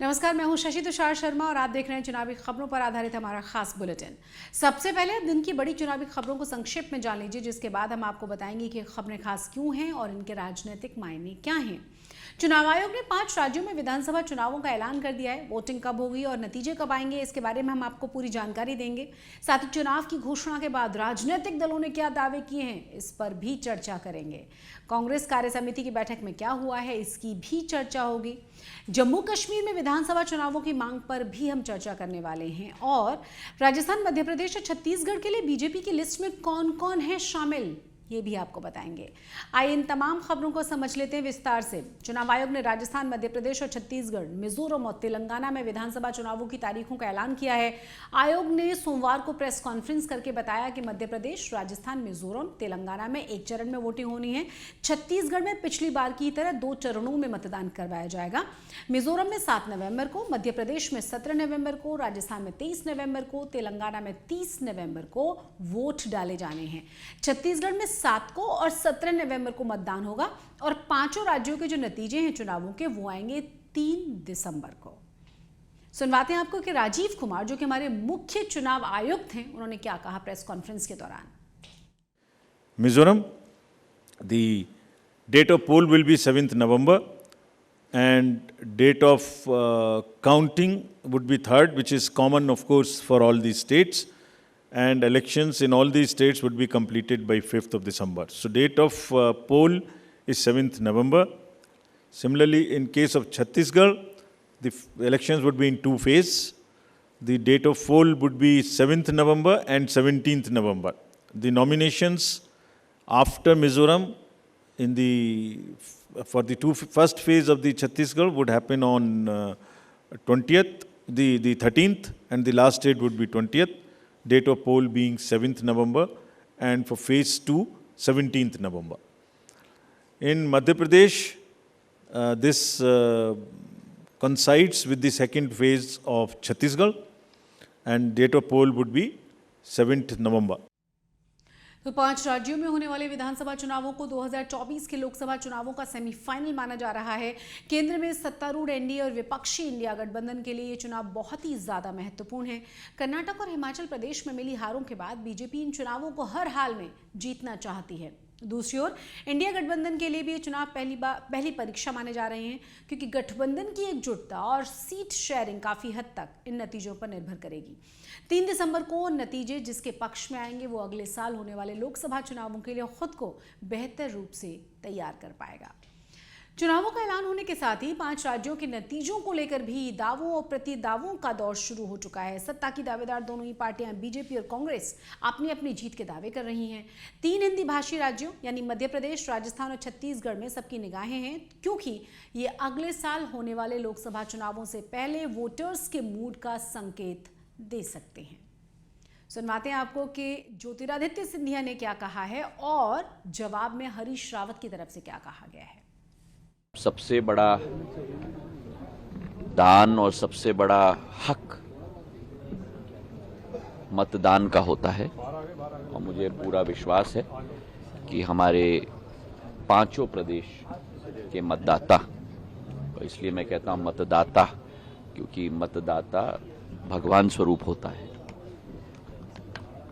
नमस्कार, मैं हूं शशि तुषार शर्मा और आप देख रहे हैं चुनावी खबरों पर आधारित हमारा खास बुलेटिन। सबसे पहले दिन की बड़ी चुनावी खबरों को संक्षेप में जान लीजिए, जिसके बाद हम आपको बताएंगे कि खबरें खास क्यों हैं और इनके राजनीतिक मायने क्या हैं। चुनाव आयोग ने 5 राज्यों में विधानसभा चुनावों का ऐलान कर दिया है। वोटिंग कब होगी और नतीजे कब आएंगे, इसके बारे में हम आपको पूरी जानकारी देंगे। साथ ही चुनाव की घोषणा के बाद राजनीतिक दलों ने क्या दावे किए हैं, इस पर भी चर्चा करेंगे। कांग्रेस कार्य समिति की बैठक में क्या हुआ है, इसकी भी चर्चा होगी। जम्मू कश्मीर में विधानसभा चुनावों की मांग पर भी हम चर्चा करने वाले हैं और राजस्थान, मध्य प्रदेश और छत्तीसगढ़ के लिए बीजेपी की लिस्ट में कौन कौन है शामिल, ये भी आपको बताएंगे। आइए इन तमाम खबरों को समझ लेते हैं विस्तार से। चुनाव आयोग ने राजस्थान, मध्य प्रदेश और छत्तीसगढ़, मिजोरम और तेलंगाना में विधानसभा चुनावों की तारीखों का ऐलान किया है। आयोग ने सोमवार को प्रेस कॉन्फ्रेंस करके बताया कि मध्य प्रदेश, राजस्थान, मिजोरम, तेलंगाना में एक चरण में वोटिंग होनी है। छत्तीसगढ़ में पिछली बार की तरह 2 चरणों में मतदान करवाया जाएगा। मिजोरम में 7 नवंबर को, मध्य प्रदेश में 17 नवंबर को, राजस्थान में 23 नवंबर को, तेलंगाना में 30 नवंबर को वोट डाले जाने हैं। छत्तीसगढ़ में 7 को और 17 नवंबर को मतदान होगा और 5 राज्यों के जो नतीजे हैं चुनावों के, वो आएंगे 3 दिसंबर को। सुनवाते हैं आपको कि राजीव कुमार, जो कि हमारे मुख्य चुनाव आयुक्त हैं, उन्होंने क्या कहा प्रेस कॉन्फ्रेंस के दौरान। Mizoram, the date of poll will be 7th November and date of counting would be 3rd, which is common of course for all these states, and elections in all these states would be completed by 5th of December. So date of poll is 7th November. Similarly, in case of Chhattisgarh, the elections would be in 2 phases. The date of poll would be 7th November and 17th November. The nominations after Mizoram for the first phase of the Chhattisgarh would happen on 20th, the 13th, and the last date would be 20th. Date of poll being 7th November, and for phase 2, 17th November. In Madhya Pradesh, this coincides with the second phase of Chhattisgarh, and date of poll would be 7th November. तो 5 राज्यों में होने वाले विधानसभा चुनावों को 2024 के लोकसभा चुनावों का सेमीफाइनल माना जा रहा है। केंद्र में सत्तारूढ़ एनडीए और विपक्षी इंडिया गठबंधन के लिए ये चुनाव बहुत ही ज्यादा महत्वपूर्ण है। कर्नाटक और हिमाचल प्रदेश में मिली हारों के बाद बीजेपी इन चुनावों को हर हाल में जीतना चाहती है। दूसरी ओर इंडिया गठबंधन के लिए भी ये चुनाव पहली परीक्षा माने जा रहे हैं, क्योंकि गठबंधन की एकजुटता और सीट शेयरिंग काफी हद तक इन नतीजों पर निर्भर करेगी। 3 दिसंबर को नतीजे जिसके पक्ष में आएंगे, वो अगले साल होने वाले लोकसभा चुनावों के लिए खुद को बेहतर रूप से तैयार कर पाएगा। चुनावों का ऐलान होने के साथ ही 5 राज्यों के नतीजों को लेकर भी दावों और प्रति दावों का दौर शुरू हो चुका है। सत्ता की दावेदार दोनों ही पार्टियां, बीजेपी और कांग्रेस, अपनी अपनी जीत के दावे कर रही हैं। 3 हिंदी भाषी राज्यों यानी मध्य प्रदेश, राजस्थान और छत्तीसगढ़ में सबकी निगाहें हैं, क्योंकि ये अगले साल होने वाले लोकसभा चुनावों से पहले वोटर्स के मूड का संकेत दे सकते हैं। सुनवाते हैं आपको कि ज्योतिरादित्य सिंधिया ने क्या कहा है और जवाब में हरीश रावत की तरफ से क्या कहा गया है। सबसे बड़ा दान और सबसे बड़ा हक मतदान का होता है, और मुझे पूरा विश्वास है कि हमारे 5 प्रदेश के मतदाता, और इसलिए मैं कहता हूं मतदाता, क्योंकि मतदाता भगवान स्वरूप होता है,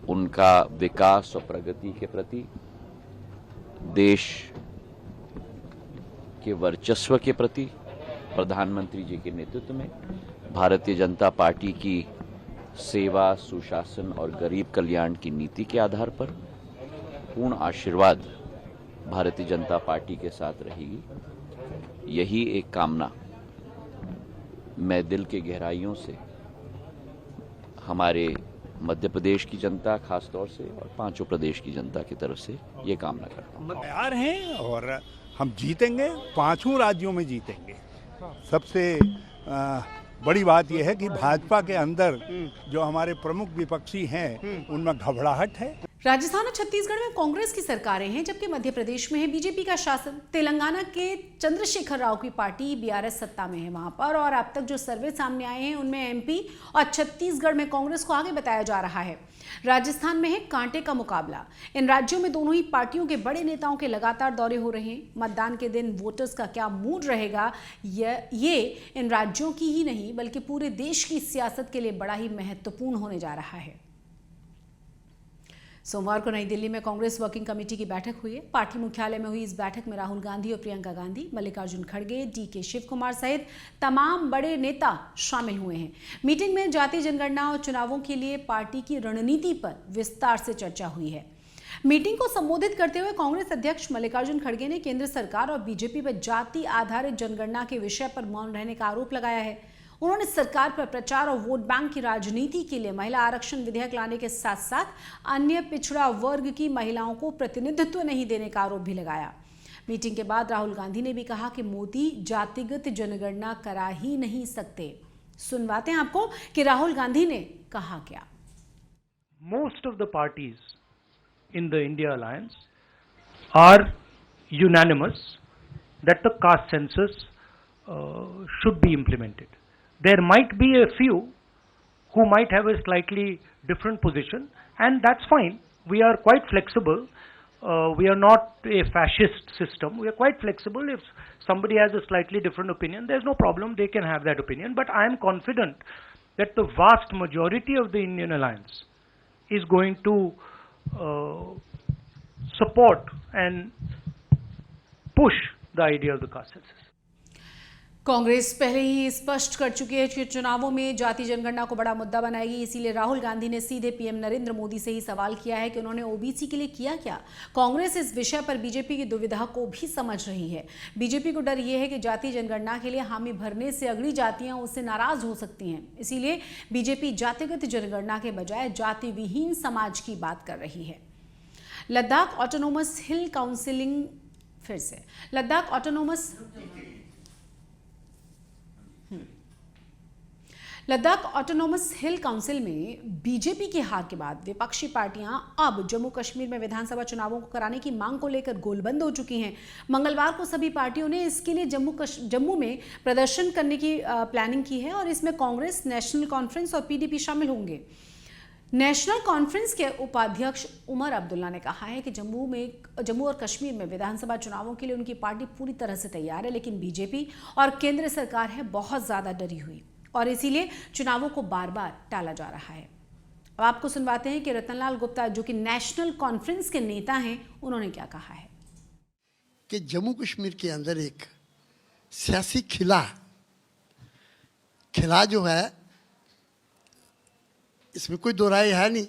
उनका विकास और प्रगति के प्रति, देश के वर्चस्व के प्रति, प्रधानमंत्री जी के नेतृत्व में भारतीय जनता पार्टी की सेवा, सुशासन और गरीब कल्याण की नीति के आधार पर पूर्ण आशीर्वाद भारतीय जनता पार्टी के साथ रहेगी। यही एक कामना मैं दिल के गहराइयों से हमारे मध्य प्रदेश की जनता खास तौर से और 5 प्रदेश की जनता की तरफ से ये कामना करता हूँ। तैयार हैं और हम जीतेंगे, 5 राज्यों में जीतेंगे। सबसे बड़ी बात यह है कि भाजपा के अंदर जो हमारे प्रमुख विपक्षी हैं, उनमें घबराहट है। राजस्थान और छत्तीसगढ़ में कांग्रेस की सरकारें हैं, जबकि मध्य प्रदेश में है बीजेपी का शासन। तेलंगाना के चंद्रशेखर राव की पार्टी बीआरएस सत्ता में है वहां पर, और अब तक जो सर्वे सामने आए हैं उनमें एमपी और छत्तीसगढ़ में कांग्रेस को आगे बताया जा रहा है। राजस्थान में है कांटे का मुकाबला। इन राज्यों में दोनों ही पार्टियों के बड़े नेताओं के लगातार दौरे हो रहे हैं। मतदान के दिन वोटर्स का क्या मूड रहेगा, ये इन राज्यों की ही नहीं बल्कि पूरे देश की सियासत के लिए बड़ा ही महत्वपूर्ण होने जा रहा है। सोमवार को नई दिल्ली में कांग्रेस वर्किंग कमेटी की बैठक हुई है। पार्टी मुख्यालय में हुई इस बैठक में राहुल गांधी और प्रियंका गांधी, मल्लिकार्जुन खड़गे, डीके शिव कुमार सहित तमाम बड़े नेता शामिल हुए हैं। मीटिंग में जातीय जनगणना और चुनावों के लिए पार्टी की रणनीति पर विस्तार से चर्चा हुई है। मीटिंग को संबोधित करते हुए कांग्रेस अध्यक्ष मल्लिकार्जुन खड़गे ने केंद्र सरकार और बीजेपी पर जाति आधारित जनगणना के विषय पर मौन रहने का आरोप लगाया है। उन्होंने सरकार पर प्रचार और वोट बैंक की राजनीति के लिए महिला आरक्षण विधेयक लाने के साथ साथ अन्य पिछड़ा वर्ग की महिलाओं को प्रतिनिधित्व नहीं देने का आरोप भी लगाया। मीटिंग के बाद राहुल गांधी ने भी कहा कि मोदी जातिगत जनगणना करा ही नहीं सकते। सुनवाते हैं आपको कि राहुल गांधी ने कहा क्या। Most of the parties in the India Alliance are unanimous that the caste census should be implemented. There might be a few who might have a slightly different position, and that's fine. We are quite flexible. We are not a fascist system. We are quite flexible. If somebody has a slightly different opinion, there's no problem. They can have that opinion. But I am confident that the vast majority of the Indian Alliance is going to support and push the idea of the caste census. Congress पहले ही स्पष्ट कर चुकी है कि चुनावों में जाति जनगणना को बड़ा मुद्दा बनाएगी। इसीलिए राहुल गांधी ने सीधे पीएम नरेंद्र मोदी से ही सवाल किया है कि उन्होंने ओबीसी के लिए किया क्या। कांग्रेस इस विषय पर बीजेपी की दुविधा को भी समझ रही है। बीजेपी को डर यह है कि जाति जनगणना के लिए हामी भरने से अगली जातियां उससे नाराज हो सकती हैं। इसीलिए बीजेपी जातिगत जनगणना के बजाय जाति विहीन समाज की बात कर रही है। लद्दाख ऑटोनोमस हिल काउंसिलिंग फिर से लद्दाख ऑटोनोमस हिल काउंसिल में बीजेपी की हार के बाद विपक्षी पार्टियां अब जम्मू कश्मीर में विधानसभा चुनावों को कराने की मांग को लेकर गोलबंद हो चुकी हैं। मंगलवार को सभी पार्टियों ने इसके लिए जम्मू में प्रदर्शन करने की प्लानिंग की है और इसमें कांग्रेस, नेशनल कॉन्फ्रेंस और पीडीपी शामिल होंगे। नेशनल कॉन्फ्रेंस के उपाध्यक्ष उमर अब्दुल्ला ने कहा है कि जम्मू और कश्मीर में विधानसभा चुनावों के लिए उनकी पार्टी पूरी तरह से तैयार है, लेकिन बीजेपी और केंद्र सरकार है बहुत ज्यादा डरी हुई और इसीलिए चुनावों को बार बार टाला जा रहा है। अब आपको सुनवाते हैं कि रतनलाल गुप्ता, जो कि नेशनल कॉन्फ्रेंस के नेता हैं, उन्होंने क्या कहा है। कि जम्मू कश्मीर के अंदर एक सियासी खिला जो है, इसमें कोई दो राय है नहीं,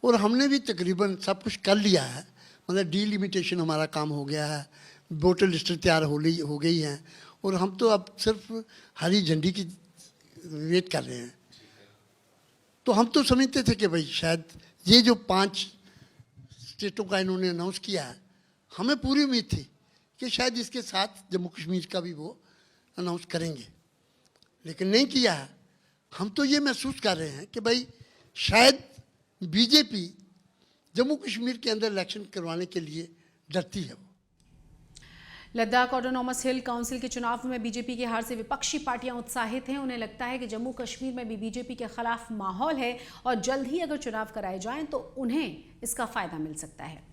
और हमने भी तकरीबन सब कुछ कर लिया है। मतलब डीलिमिटेशन हमारा काम हो गया है, वोटर लिस्ट तैयार हो गई हैं, और हम तो अब सिर्फ हरी झंडी की वेट कर रहे हैं। तो हम तो समझते थे कि भाई शायद ये जो 5 स्टेटों का इन्होंने अनाउंस किया है, हमें पूरी उम्मीद थी कि शायद इसके साथ जम्मू कश्मीर का भी वो अनाउंस करेंगे, लेकिन नहीं किया है। हम तो ये महसूस कर रहे हैं कि भाई शायद बीजेपी जम्मू कश्मीर के अंदर इलेक्शन करवाने के लिए डरती है। लद्दाख ऑटोनॉमस हिल काउंसिल के चुनाव में बीजेपी की हार से विपक्षी पार्टियां उत्साहित हैं। उन्हें लगता है कि जम्मू कश्मीर में भी बीजेपी के खिलाफ माहौल है और जल्द ही अगर चुनाव कराए जाएं तो उन्हें इसका फायदा मिल सकता है।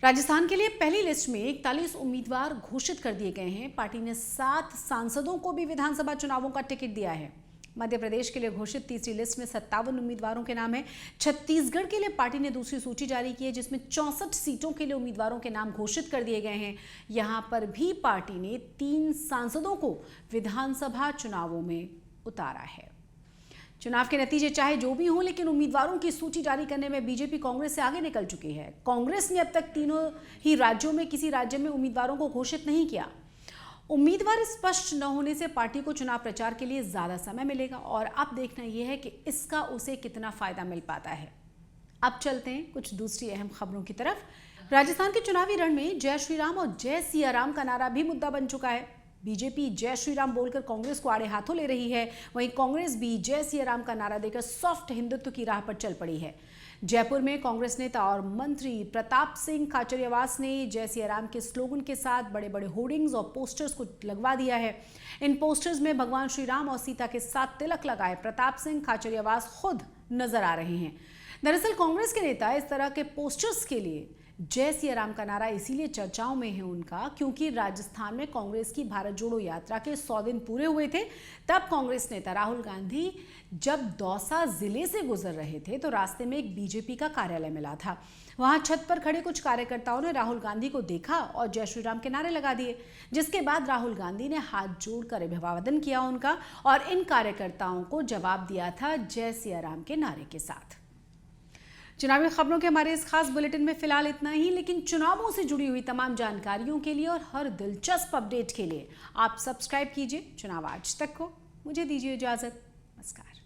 राजस्थान के लिए पहली लिस्ट में 41 उम्मीदवार घोषित कर दिए गए हैं। पार्टी ने 7 सांसदों को भी विधानसभा चुनावों का टिकट दिया है। मध्य प्रदेश के लिए घोषित तीसरी लिस्ट में 57 उम्मीदवारों के नाम हैं। छत्तीसगढ़ के लिए पार्टी ने दूसरी सूची जारी की है, जिसमें 64 सीटों के लिए उम्मीदवारों के नाम घोषित कर दिए गए हैं। यहां पर भी पार्टी ने 3 सांसदों को विधानसभा चुनावों में उतारा है। चुनाव के नतीजे चाहे जो भी हों, लेकिन उम्मीदवारों की सूची जारी करने में बीजेपी कांग्रेस से आगे निकल चुकी है। कांग्रेस ने अब तक तीनों ही राज्यों में किसी राज्य में उम्मीदवारों को घोषित नहीं किया। उम्मीदवार स्पष्ट न होने से पार्टी को चुनाव प्रचार के लिए ज्यादा समय मिलेगा और अब देखना यह है कि इसका उसे कितना फायदा मिल पाता है। अब चलते हैं कुछ दूसरी अहम खबरों की तरफ। राजस्थान के चुनावी रण में जय श्री राम और जय सिया राम का नारा भी मुद्दा बन चुका है। बीजेपी जय श्री राम बोलकर कांग्रेस को आड़े हाथों ले रही है, वहीं कांग्रेस भी जय सिया राम का नारा देकर सॉफ्ट हिंदुत्व की राह पर चल पड़ी है। जयपुर में कांग्रेस नेता और मंत्री प्रताप सिंह खाचरियावास ने जय सिया राम के स्लोगन के साथ बड़े बड़े होर्डिंग्स और पोस्टर्स को लगवा दिया है। इन पोस्टर्स में भगवान श्री राम और सीता के साथ तिलक लगाए प्रताप सिंह खाचरियावास खुद नजर आ रहे हैं। दरअसल कांग्रेस के नेता इस तरह के पोस्टर्स के लिए जय सिया राम का नारा इसीलिए चर्चाओं में है उनका, क्योंकि राजस्थान में कांग्रेस की भारत जोड़ो यात्रा के 100 दिन पूरे हुए थे। तब कांग्रेस नेता राहुल गांधी जब दौसा जिले से गुजर रहे थे तो रास्ते में एक बीजेपी का कार्यालय मिला था। वहां छत पर खड़े कुछ कार्यकर्ताओं ने राहुल गांधी को देखा और जय श्री राम के नारे लगा दिए, जिसके बाद राहुल गांधी ने हाथ जोड़कर अभिवादन किया उनका और इन कार्यकर्ताओं को जवाब दिया था जय सिया राम के नारे के साथ। चुनावी खबरों के हमारे इस खास बुलेटिन में फिलहाल इतना ही, लेकिन चुनावों से जुड़ी हुई तमाम जानकारियों के लिए और हर दिलचस्प अपडेट के लिए आप सब्सक्राइब कीजिए चुनाव आज तक को। मुझे दीजिए इजाजत। नमस्कार।